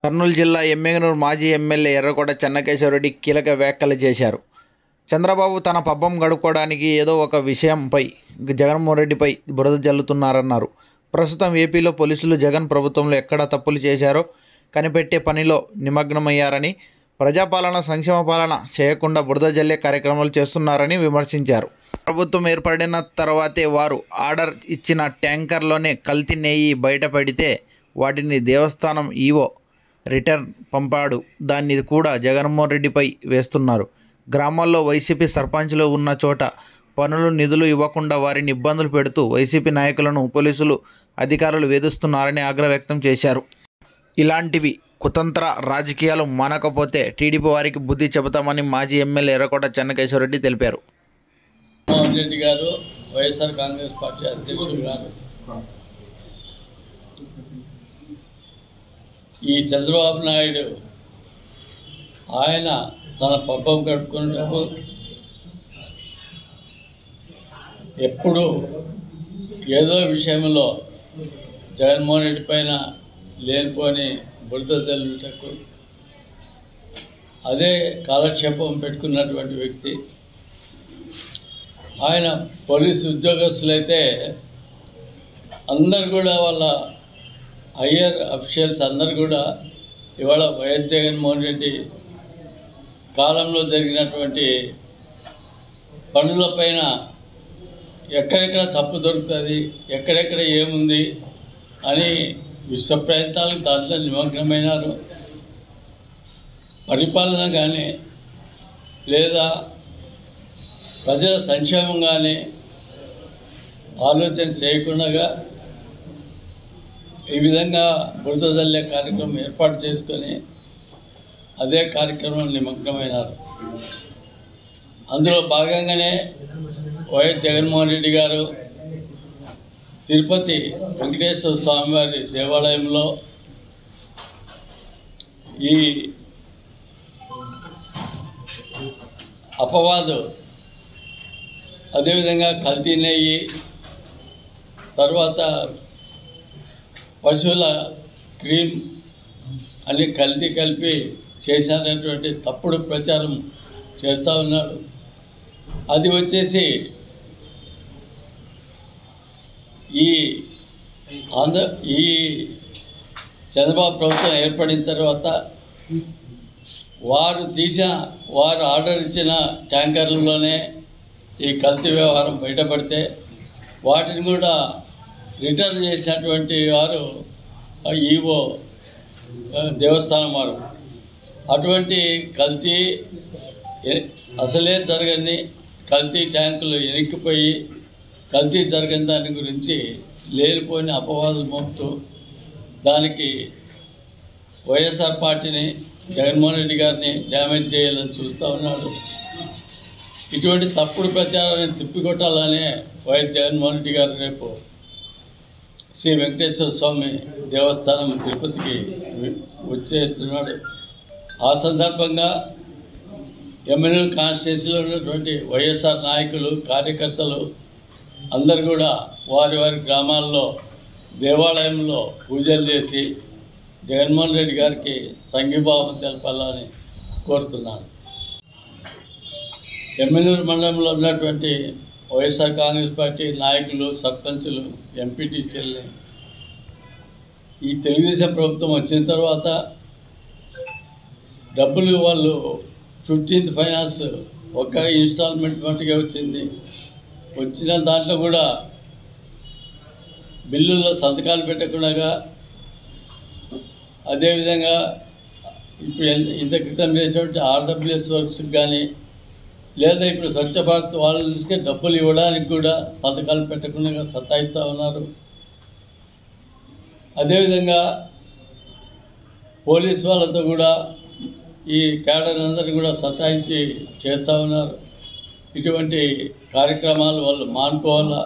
కర్నూలు జిల్లా ఎమ్మిగనూరు మాజీ ఎమ్మెల్యే ఎర్రకోట చెన్నకేశవరెడ్డి కీలక వ్యాఖ్యలు చేశారు. చంద్రబాబు తన పబ్బం గడుపుకోవడానికి ఏదో ఒక విషయంపై జగన్మోహన్ రెడ్డిపై బురద జల్లుతున్నారన్నారు. ప్రస్తుతం ఏపీలో పోలీసులు జగన్ ప్రభుత్వంలో ఎక్కడ తప్పులు చేశారో కనిపెట్టే పనిలో నిమగ్నమయ్యారని, ప్రజాపాలన సంక్షేమ పాలన చేయకుండా బురద జల్లే కార్యక్రమాలు చేస్తున్నారని విమర్శించారు. ప్రభుత్వం ఏర్పడిన తర్వాతే వారు ఆర్డర్ ఇచ్చిన ట్యాంకర్లోనే కల్తీ నెయ్యి బయటపడితే వాటిని దేవస్థానం ఈవో రిటర్న్ పంపాడు. దాన్ని కూడా జగన్మోహన్ రెడ్డిపై వేస్తున్నారు. గ్రామాల్లో వైసీపీ సర్పంచ్లు ఉన్న చోట పనులు నిధులు ఇవ్వకుండా వారిని ఇబ్బందులు పెడుతూ వైసీపీ నాయకులను పోలీసులు అధికారులు వేధిస్తున్నారని ఆగ్రహం వ్యక్తం చేశారు. ఇలాంటివి కుతంత్ర రాజకీయాలు మానకపోతే టీడీపీ వారికి బుద్ధి చెబుతామని మాజీ ఎమ్మెల్యే ఎర్రకోట చెన్నకేశవరెడ్డి తెలిపారు. జగన్మోహన్ రెడ్డి గారు, వైఎస్ఆర్ కాంగ్రెస్ పార్టీ అధ్యక్షులు గారు ఈ చంద్రబాబు నాయుడు ఆయన తన పబ్బం గడుపుకునేటప్పుడు ఎప్పుడు ఏదో విషయంలో జగన్మోహన్ రెడ్డి పైన లేనిపోని బురద జల్లుటకు అదే కాలక్షేపం పెట్టుకున్నటువంటి వ్యక్తి. ఆయన పోలీసు ఉద్యోగస్తులైతే అందరు కూడా వాళ్ళ హయ్యర్ అఫీషియల్స్ అందరు కూడా ఇవాళ వైఎస్ జగన్మోహన్ రెడ్డి కాలంలో జరిగినటువంటి పనులపైన ఎక్కడెక్కడ తప్పు దొరుకుతుంది, ఎక్కడెక్కడ ఏముంది అని విశ్వ ప్రయత్నాలకు దాంట్లో నిమగ్నమైనారు. పరిపాలన కానీ లేదా ప్రజల సంక్షేమం కానీ ఆలోచన చేయకుండా ఈ విధంగా బురద జల్లే కార్యక్రమం ఏర్పాటు చేసుకొని అదే కార్యక్రమం నిమగ్నమైనారు. అందులో భాగంగానే వైఎస్ జగన్మోహన్ రెడ్డి గారు తిరుపతి వెంకటేశ్వర స్వామివారి దేవాలయంలో ఈ అపవాదు, అదేవిధంగా కల్తీ నెయ్యి, తర్వాత పశువుల క్రీమ్ అన్ని కల్తీ కలిపి చేశారనేటువంటి తప్పుడు ప్రచారం చేస్తూ ఉన్నాడు. అది వచ్చేసి ఈ చంద్రబాబు ప్రభుత్వం ఏర్పడిన తర్వాత వారు ఆర్డర్ ఇచ్చిన ట్యాంకర్లలోనే ఈ కల్తీ వ్యవహారం బయటపడితే వాటిని కూడా రిటర్న్ చేసినటువంటి వారు ఈవో దేవస్థానం వారు. అటువంటి కల్తీ అసలే జరగని కల్తీ ట్యాంకులు ఎనిక్కిపోయి కల్తీ జరగని దాని గురించి లేనిపోయిన అపవాదులు మోపుతూ దానికి వైఎస్ఆర్ పార్టీని, జగన్మోహన్ రెడ్డి గారిని డ్యామేజ్ చేయాలని చూస్తూ ఉన్నాడు. ఇటువంటి తప్పుడు ప్రచారాన్ని తిప్పికొట్టాలనే వైఎస్ జగన్మోహన్ రెడ్డి గారు రేపు శ్రీ వెంకటేశ్వర స్వామి దేవస్థానం తిరుపతికి వచ్చేస్తున్నాడు. ఆ సందర్భంగా ఎమ్మెల్యేలు కాన్స్టిట్యూన్సీలో ఉన్నటువంటి వైఎస్ఆర్ నాయకులు, కార్యకర్తలు అందరూ కూడా వారి వారి గ్రామాల్లో దేవాలయంలో పూజలు చేసి జగన్మోహన్ రెడ్డి గారికి సంఘీభావం తెలపాలని కోరుతున్నాను. ఎమ్మెల్యేల మండలంలో ఉన్నటువంటి వైఎస్ఆర్ కాంగ్రెస్ పార్టీ నాయకులు, సర్పంచులు, ఎంపీటీసీలని ఈ తెలుగుదేశం ప్రభుత్వం వచ్చిన తర్వాత డబ్బులు వాళ్ళు 15th ఫైనాన్స్ ఒక ఇన్స్టాల్మెంట్ మట్టుగా వచ్చింది. వచ్చిన దాంట్లో కూడా బిల్లుల్లో సంతకాలు పెట్టకుండా, అదేవిధంగా ఇప్పుడు ఇంత క్రితం చేసినటువంటి ఆర్డబ్ల్యూఎస్ వర్క్స్కి కానీ లేదా ఇప్పుడు స్వచ్ఛ భారత్ వాళ్ళ తీసుకే డబ్బులు ఇవ్వడానికి కూడా సంతకాలు పెట్టకుండా సతాయిస్తూ ఉన్నారు. అదేవిధంగా పోలీస్ వాళ్ళతో కూడా ఈ క్యాడర్ అందరినీ కూడా సతాయించి చేస్తూ ఉన్నారు. ఇటువంటి కార్యక్రమాలు వాళ్ళు మానుకోవాలా,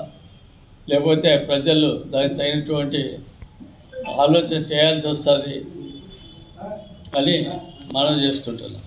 లేకపోతే ప్రజలు దానికి తగినటువంటి ఆలోచన చేయాల్సి వస్తుంది అని మనం చేసుకుంటున్నాం.